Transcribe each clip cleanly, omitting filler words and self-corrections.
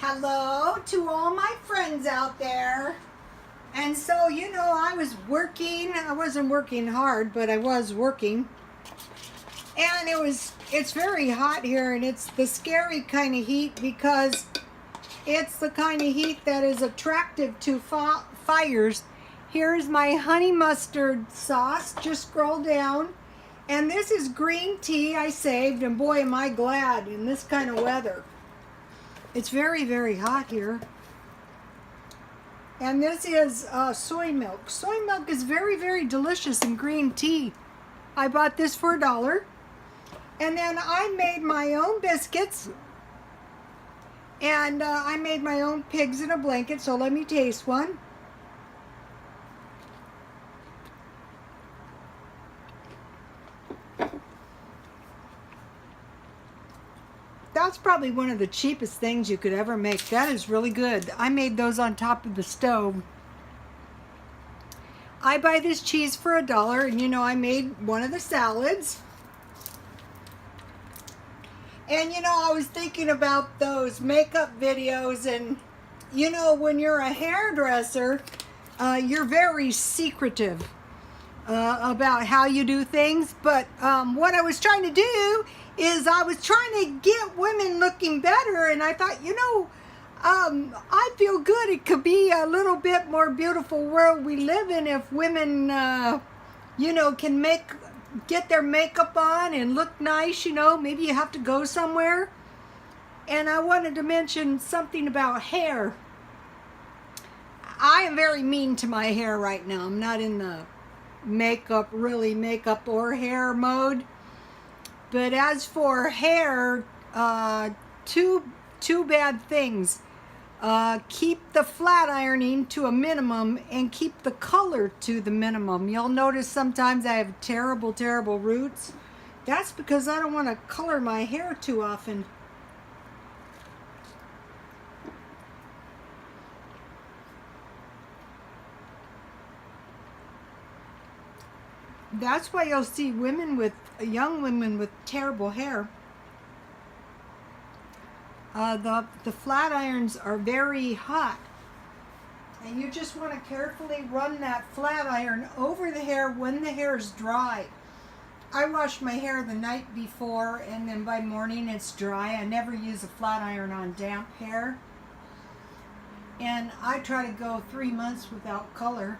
Hello to all my friends out there. And so, I was working. I wasn't working hard, but I was working. And it's very hot here, and it's the scary kind of heat because it's the kind of heat that is attractive to fires. Here's my honey mustard sauce. Just scroll down. And this is green tea I saved, and boy, am I glad in this kind of weather. It's very, very hot here. And this is soy milk. Soy milk is very, very delicious in green tea. I bought this for $1. And then I made my own biscuits. And I made my own pigs in a blanket, so let me taste one. That's probably one of the cheapest things you could ever make. That is really good. I made those on top of the stove. I buy this cheese for $1, and I made one of the salads. And I was thinking about those makeup videos, and when you're a hairdresser, you're very secretive about how you do things. But what I was trying to do is I was trying to get women looking better, and I thought, I feel good. It could be a little bit more beautiful world we live in if women, can get their makeup on and look nice. Maybe you have to go somewhere. And I wanted to mention something about hair. I am very mean to my hair right now. I'm not in the makeup or hair mode. But as for hair, two bad things. Keep the flat ironing to a minimum and keep the color to the minimum. You'll notice sometimes I have terrible, terrible roots. That's because I don't want to color my hair too often. That's why you'll see young women with terrible hair. The flat irons are very hot, and you just want to carefully run that flat iron over the hair when the hair is dry. I wash my hair the night before, and then by morning it's dry. I never use a flat iron on damp hair, and I try to go 3 months without color.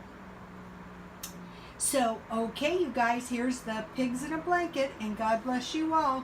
So, okay, you guys, here's the pigs in a blanket, and God bless you all.